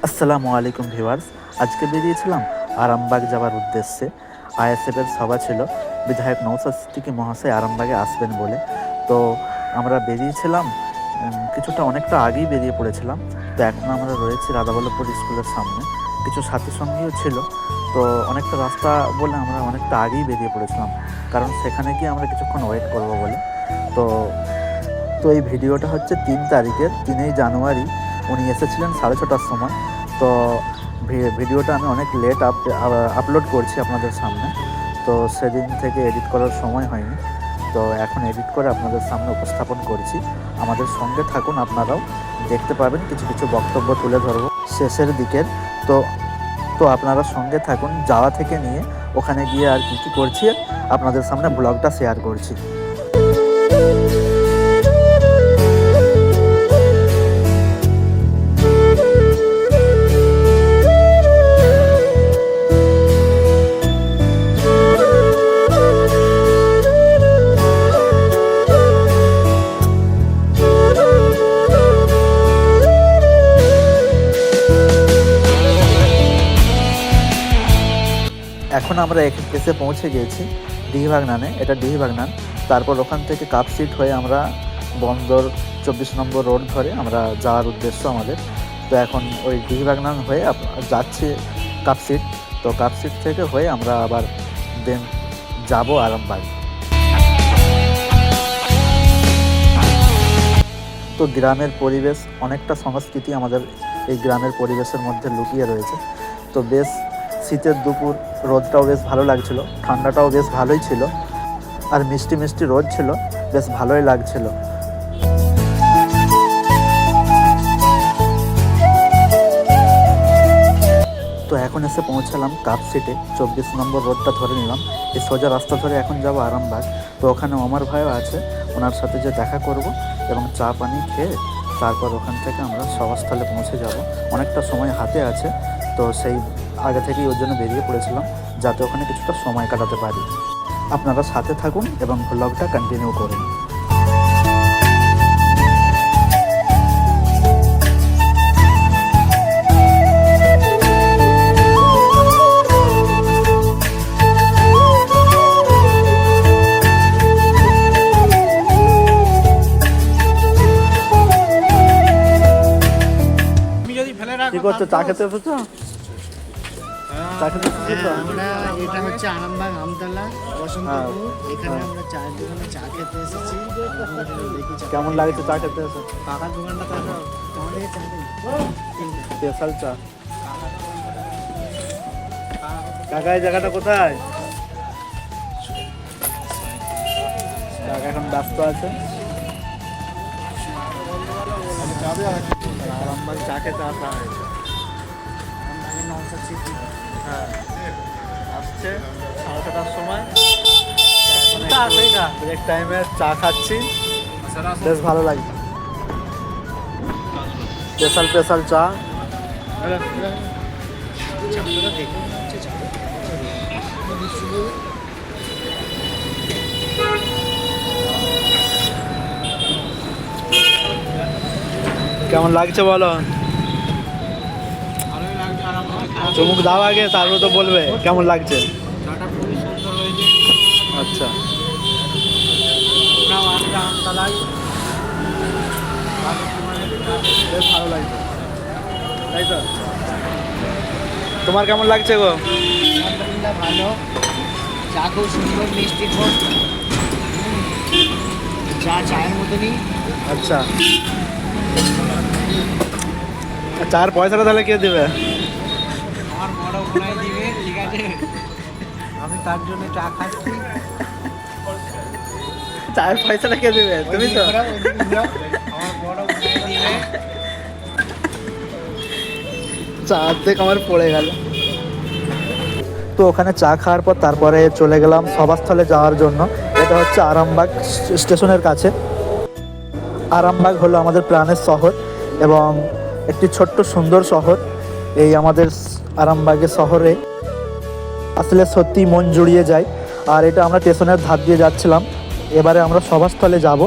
আসসালামু আলাইকুম ভিউয়ার্স। আজকে বেরিয়েছিলাম আরামবাগ যাওয়ার উদ্দেশ্যে। আইএসএফের সভা ছিল, বিধায়ক নওশাদ সিদ্দিকী মহাশয় আরামবাগে আসবেন বলে। তো আমরা বেরিয়েছিলাম, কিছুটা অনেকটা আগেই বেরিয়ে পড়েছিলাম। তো এখন আমরা রয়েছি রাধাবল্লভপুর স্কুলের সামনে, কিছু সাথী সঙ্গীও ছিল। তো অনেকটা রাস্তা বলে আমরা অনেকটা আগেই বেরিয়ে পড়েছিলাম, কারণ সেখানে গিয়ে আমরা কিছুক্ষণ ওয়েট করব বলে। তো তো এই ভিডিওটা হচ্ছে 3 তারিখের, 3 জানুয়ারি। উনি এসেছিলেন 6:30টার সময়। তো ভিডিওটা আমি অনেক লেট আপলোড করছি আপনাদের সামনে। তো সেদিন থেকে এডিট করার সময় হয়নি, তো এখন এডিট করে আপনাদের সামনে উপস্থাপন করছি। আমাদের সঙ্গে থাকুন, আপনারাও দেখতে পাবেন, কিছু কিছু বক্তব্য তুলে ধরবো শেষের দিকের। তো তো আপনারা সঙ্গে থাকুন, যাওয়া থেকে নিয়ে ওখানে গিয়ে আর কী কী করছি আপনাদের সামনে ব্লগটা শেয়ার করছি। এখন আমরা এসে পৌঁছে গিয়েছি ডিহিবাগনানে। এটা ডিহিবাগনান। তারপর ওখান থেকে কাপসিট হয়ে আমরা বন্দর 24 নম্বর রোড ধরে আমরা যাওয়ার উদ্দেশ্য আমাদের। তো এখন ওই ডিহিবাগনান হয়ে যাচ্ছি কাপসিট। তো কাপসিট থেকে হয়ে আমরা আবার দেন যাব আরামবাগ। তো গ্রামের পরিবেশ, অনেকটা সংস্কৃতি আমাদের এই গ্রামের পরিবেশের মধ্যে লুকিয়ে রয়েছে। তো বেশ শীতের দুপুর, রোদটাও বেশ ভালো লাগছিল, ঠান্ডাটাও বেশ ভালোই ছিল, আর মিষ্টি মিষ্টি রোদ ছিল, বেশ ভালোই লাগছিল। তো এখন এসে পৌঁছালাম কাপসিটে, 24 নম্বর রোডটা ধরে নিলাম। এই সোজা রাস্তা ধরে এখন যাব আরামবাগ। তো ওখানে আমার ভাইও আছে, ওনার সাথে যে দেখা করব এবং চা পানি খেয়ে তারপর ওখান থেকে আমরা সভাস্থলে পৌঁছে যাব। অনেকটা সময় হাতে আছে, তো সেই আগে থেকেই ওর জন্য বেরিয়ে পড়েছিলাম, যাতে ওখানে কিছুটা সময় কাটাতে পারি। আপনারা সাথে থাকুন এবং ব্লগটা কন্টিনিউ করুন। কি করছো? চা খেতে এসেছো? চা খেতে এসেছো? আমরা এটা হচ্ছে আরামবাগ আমতলা বসন্তপুর। এখানে আমরা চায়ের দোকানে চা খেতে এসেছি। কেমন লাগছে চা খেতে এসে? কাকার দোকানটা তো আমাদের চা স্পেশাল চা। কাকা এই জায়গাটা কোথায়? কাকা এখন ব্যস্ত আছে। আরামবাগ চা খেতে আসা হয়েছে। হ্যাঁ, আসছে 6:30টার সময়। ব্রেক টাইমে চা খাচ্ছি, বেশ ভালো লাগছে। স্পেশাল স্পেশাল চা। কেমন লাগছে বলো? চুমুক দাও আগে, তারপর তো বলবে কেমন লাগছে। আচ্ছা, বেশ ভালো লাগছে, তাই তো? তোমার কেমন লাগছে গো? ভালো, চা খুব সুন্দর, মিষ্টি খুব, চা চায়ের মতনই। আচ্ছা, চার পয়সাটা তাহলে কে দেবে? আমার বড় বোনাই দিবে, ঠিক আছে? আমি তার জন্য চা খাচ্ছি। চায়ের পয়সাটা কে দেবে? তুমি তো। আমার বড় বোনাই দিবে। চা অর্ধেক আমার পড়ে গেল। তো ওখানে চা খাওয়ার পর তারপরে চলে গেলাম সভাস্থলে যাওয়ার জন্য। এটা হচ্ছে আরামবাগ স্টেশনের কাছে। আরামবাগ হলো আমাদের প্রাণের শহর এবং একটি ছোট্ট সুন্দর শহর। এই আমাদের আরামবাগের শহরে আসলে সত্যি মন জুড়িয়ে যায়। আর এটা আমরা স্টেশনের ধার দিয়ে যাচ্ছিলাম, এবারে আমরা সভাস্থলে যাব।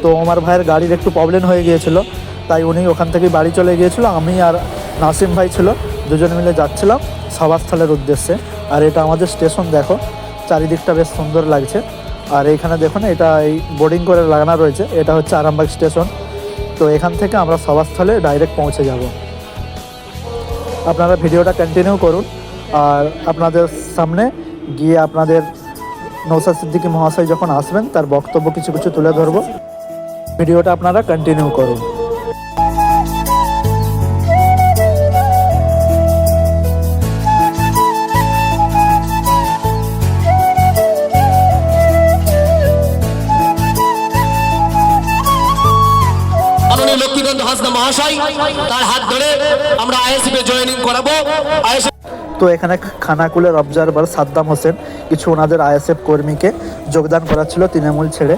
তো আমার ভাইয়ের গাড়ির একটু প্রবলেম হয়ে গিয়েছিল, তাই উনি ওখান থেকে বাড়ি চলে গিয়েছিল। আমি আর নাসিম ভাই ছিল, দুজনে মিলে যাচ্ছিলাম সভাস্থলের উদ্দেশ্যে। আর এটা আমাদের স্টেশন, দেখো চারিদিকটা বেশ সুন্দর লাগছে। আর এইখানে দেখুন, এটা এই বোর্ডিং করে লাগানো রয়েছে, এটা হচ্ছে আরামবাগ স্টেশন। তো এখান থেকে আমরা সভাস্থলে ডাইরেক্ট পৌঁছে যাব। আপনারা ভিডিওটা কন্টিনিউ করুন, আর আপনাদের সামনে গিয়ে আপনাদের নওশাদ সিদ্দিকী মহাশয় যখন আসবেন তার বক্তব্য কিছু কিছু তুলে ধরব। ভিডিওটা আপনারা কন্টিনিউ করুন। মাননীয় লক্ষ্মীকান্ত হাসদা মহাশয়, তার হাত ধরে আমরা আইএসএফ এ জয়েনিং করাবো। তো এখানে খানাকুলের অবজারভার সাদ্দাম হোসেন কিছু ওনাদের আইএসএফ কর্মীকে যোগদান করাচ্ছিল তৃণমূল ছেড়ে,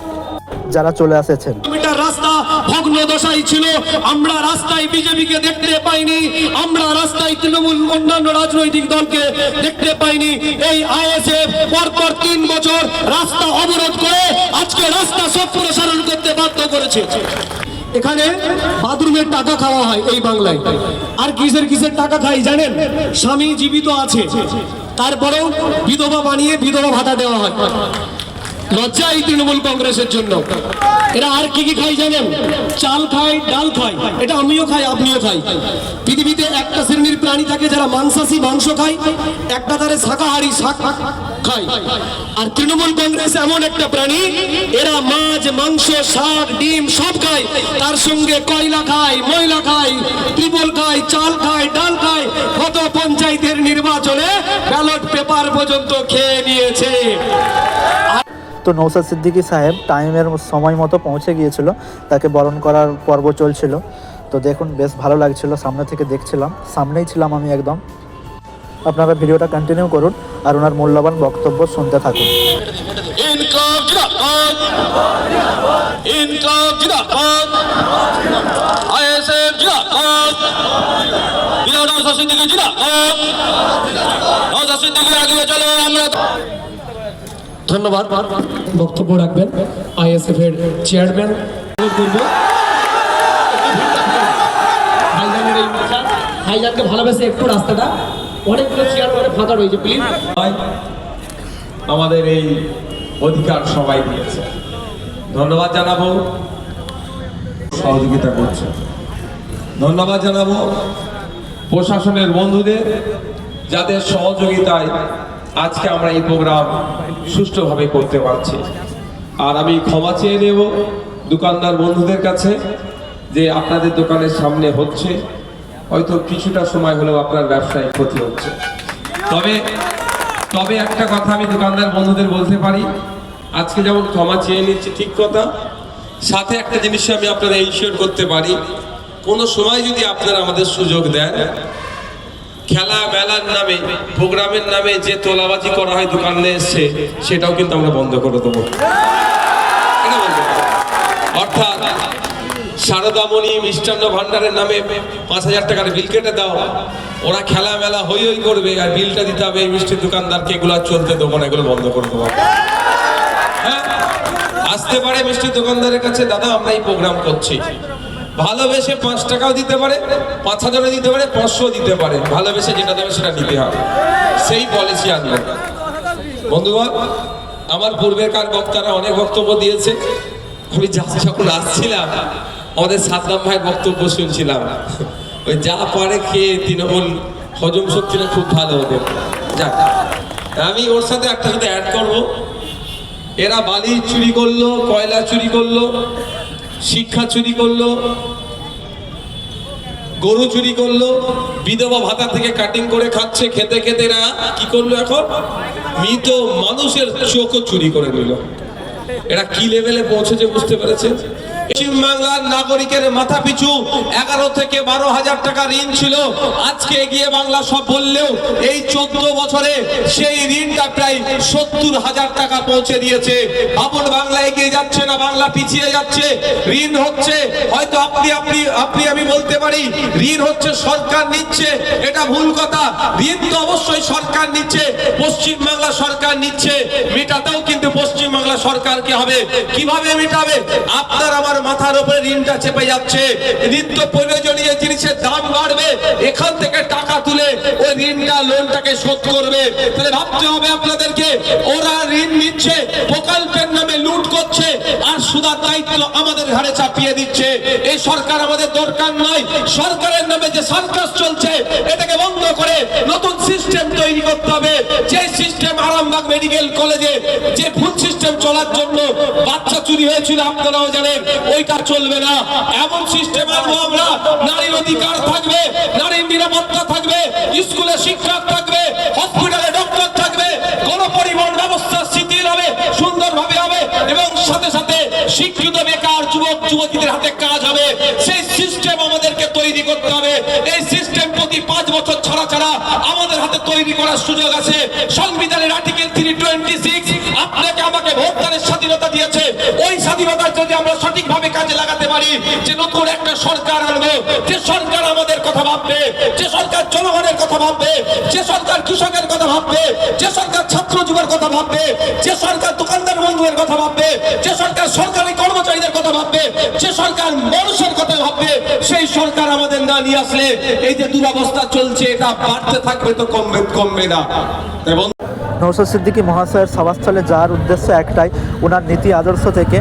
যারা চলে এসেছেন। মিটার রাস্তা ভগ্ন দশাই ছিল, আমরা রাস্তায় বিজেপিকে দেখতে পাইনি, আমরা রাস্তায় তৃণমূল অন্যান্য রাজনৈতিক দলকে দেখতে পাইনি। এই আইএসএফ পরপর 3 বছর রাস্তা অবরোধ করে আজকে রাস্তা সম্প্রসারণ করতে বাধ্য করেছে। এখানে বাথরুমের টাকা খাওয়া হয় এই বাংলায়, আর কিসের টাকা খাই জানেন? স্বামী জীবিত আছে, তারপরেও বিধবা বানিয়ে বিধবা ভাতা দেওয়া হয়। লজ্জা এই তৃণমূল কংগ্রেসের জন্য। এরা আর কি খাই জানেন? চাল খায়, ডাল খায়, এটা আমিও খাই, আপনিও খাই। পৃথিবীতে একটা শ্রেণীর প্রাণী থাকে যারা মাংসাশী, মাংস খায়, একটা তারে শাকাহারী, শাক খায়। আর তৃণমূল কংগ্রেস এমন একটা প্রাণী, এরা মাছ, মাংস, শাক, ডিম সব খায়, তার সঙ্গে কয়লা খায়, ময়লা খায়, ত্রিপল খায়, চাল খায়, ডাল খায়। কত পঞ্চায়েতের নির্বাচনে ব্যালট পেপার পর্যন্ত খেয়ে নিয়েছে। তো নওশাদ সিদ্দিকী সাহেব টাইমের সময় মতো পৌঁছে গিয়েছিল, তাকে বরণ করার পর্ব চলছিল। তো দেখুন, বেশ ভালো লাগছিল, সামনে থেকে দেখছিলাম, সামনেই ছিলাম আমি একদম। আপনারা ভিডিওটা কন্টিনিউ করুন আর ওনার মূল্যবান বক্তব্য শুনতে থাকুন। ইনকলাব জিন্দাবাদ, ইনকলাব জিন্দাবাদ, আইএসএফ জিন্দাবাদ, নওশাদ সিদ্দিকী জিন্দাবাদ, নওশাদ সিদ্দিকী এগিয়ে চলো। আমরা ধন্যবাদ। বক্তব্য রাখবেন আইএসএফ এর চেয়ারম্যান। ভাইজানকে ভালোবেসে একটু রাস্তাটা, অনেকগুলো চেয়ার করে ফাঁকা রয়েছে, প্লিজ। আমাদের এই অধিকার সবাই দিয়েছে, ধন্যবাদ জানাবো। সহযোগিতা করছে, ধন্যবাদ জানাবো প্রশাসনের বন্ধুদের, যাদের সহযোগিতায় আজকে আমরা এই প্রোগ্রাম সুষ্ঠুভাবে করতে পারছি। আর আমি ক্ষমা চেয়ে নেব দোকানদার বন্ধুদের কাছে যে আপনাদের দোকানের সামনে হচ্ছে, হয়তো কিছুটা সময় হলেও আপনার ব্যবসায় ক্ষতি হচ্ছে। তবে একটা কথা আমি দোকানদার বন্ধুদের বলতে পারি, আজকে যেমন ক্ষমা চেয়ে নিচ্ছি ঠিক কথা, সাথে একটা জিনিস আমি আপনারা ইনশিওর করতে পারি, কোনো সময় যদি আপনারা আমাদের সুযোগ দেন, খেলা মেলার নামে, প্রোগ্রামের নামে যে তোলাবাজি করা হয় দোকানে এসছে, সেটাও কিন্তু আমরা বন্ধ করে দেবো। অর্থাৎ সারদামণি মিষ্টান্ন ভান্ডারের নামে 5,000 টাকার বিল কেটে দাও, ওরা খেলা মেলা হই হই করবে আর বিলটা দিতে হবে এই মিষ্টির দোকানদারকে, এগুলো চলতে দেবো না, এগুলো বন্ধ করে দেবো। হ্যাঁ, আসতে পারে মিষ্টির দোকানদারের কাছে, দাদা আমরা এই প্রোগ্রাম করছি, ভালোবেসে 5 টাকাও দিতে পারে, 5,000 দিতে পারে, 500 দিতে পারে, ভালোবেসে যেটা দেবে সেটা নিতে হবে, সেই পলিসি আনবে। বন্ধুগণ, আমার পূর্বেকার বক্তারা অনেক বক্তব্য দিয়েছে, আমি যখন আসছিলাম আমাদের সাদ্দাম ভাইয়ের বক্তব্য শুনছিলাম, ওই যা পারে খেয়ে তৃণমূল হজম শক্তিটা খুব ভালো ওদের। যাক, আমি ওর সাথে একটা সাথে অ্যাড করবো, এরা বালি চুরি করলো, কয়লা চুরি করলো, শিক্ষা চুরি করলো, গরু চুরি করলো, বিধবা ভাতা থেকে কাটিং করে খাচ্ছে, খেতে খেতে এরা কি করলো, এখন মৃত মানুষের চোখও চুরি করে নিল। এরা কি লেভেলে পৌঁছেছে বুঝতে পেরেছে? পশ্চিমবাংলার নাগরিকের মাথা পিছু 11 থেকে 12,000 টাকা ঋণ ছিল, আজকে এগিয়ে বাংলা সব বললেও এই 14 বছরে সেই ঋণটা প্রায় 70,000 টাকা পৌঁছে দিয়েছে। ভাবুন, বাংলা এগিয়ে যাচ্ছে না, বাংলা পিছিয়ে যাচ্ছে। ঋণ হচ্ছে, হয়তো আপনি আমি বলতে পারি ঋণ হচ্ছে সরকার নিচ্ছে, এটা ভুল কথা। ঋণ তো অবশ্যই সরকার নিচ্ছে, পশ্চিমবাংলা সরকার নিচ্ছে, মেটাতেও কিন্তু পশ্চিমবাংলা সরকারকে হবে। কিভাবে মেটাবে? আপনার আমার সবার মাথার উপরে ঋণটা চেপে যাচ্ছে, নিত্য প্রয়োজনীয় জিনিসের দাম বাড়বে, এখান থেকে টাকা তুলে ওই ঋণটা লোনটাকে শোধ করবে। তাহলে ভাবতে হবে আপনাদেরকে, ওরা ঋণ নিচ্ছে, প্রকল্পের নামে লুট করছে, আর সুদার দায়িত্ব আমাদের ঘাড়ে চাপিয়ে দিচ্ছে। এই সরকার আমাদের দরকার নয়। সরকারের নামে যে সার্কাস চলছে এটাকে বন্ধ করে নতুন সিস্টেম তৈরি করতে হবে। যে সিস্টেম আরামবাগ মেডিকেল কলেজে যে ভুল সিস্টেম চলার জন্য বাচ্চা চুরি হয়েছিল আপনারাও জানেন, ওইটা চলবে না। এমন সিস্টেম আনবো আমরা, নারীর অধিকার থাকবে, নারীর নিরাপত্তা থাকবে, স্কুলে শিক্ষক থাকবে, হসপিটালে ডক্টর থাকবে, গণপরিবহন ব্যবস্থা শিথিল হবে, সুন্দরভাবে হবে, এবং সাথে সাথে শিক্ষিত বেকার যুবক যুবতীদের হাতে কাজ হবে। সেই সিস্টেম আমাদেরকে তৈরি করতে হবে। এই সিস্টেম প্রতি 5 বছর ছাড়া ছাড়া আমাদের হাতে তৈরি করার সুযোগ আছে। সংবিধানের আর্টিকেল 326 আপনাকে আমাকে ভোটদানের স্বাধীনতা দিয়েছে। ওই স্বাধীনতা যদি আমরা সঠিকভাবে কাজে লাগাতে পারি, যে নতুন একটা সরকার আনবো, যে সরকার আমাদের কথা ভাববে, যে সরকার জনগণের কথা ভাববে, যে সরকার কৃষকের কথা ভাববে, যে সরকার ছাত্র যুবের কথা ভাববে, যে সরকার দোকানদার বন্ধুদের কথা ভাববে, যে সরকার সরকারি কর্মচারীদের কথা ভাববে, যে সরকার মানুষের কথা ভাববে, সেই সরকার আমাদের না নিয়ে আসলে এই যে দুরবস্থা চলছে এটা বাড়তে থাকবে, তো কমবে না। এবং নওশাদ সিদ্দিকী মহাশয়ের সভাস্থলে যাওয়ার উদ্দেশ্য একটাই, ওনার নীতি আদর্শ থেকে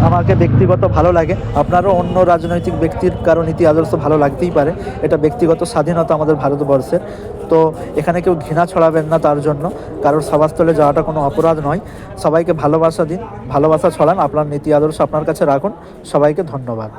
আমাকে ব্যক্তিগত ভালো লাগে। আপনারও অন্য রাজনৈতিক ব্যক্তির কারো নীতি আদর্শ ভালো লাগতেই পারে, এটা ব্যক্তিগত স্বাধীনতা আমাদের ভারতবর্ষের। তো এখানে কেউ ঘৃণা ছড়াবেন না তার জন্য, কারোর সভাস্থলে যাওয়াটা কোনো অপরাধ নয়। সবাইকে ভালোবাসা দিন, ভালোবাসা ছড়ান, আপনার নীতি আদর্শ আপনার কাছে রাখুন। সবাইকে ধন্যবাদ।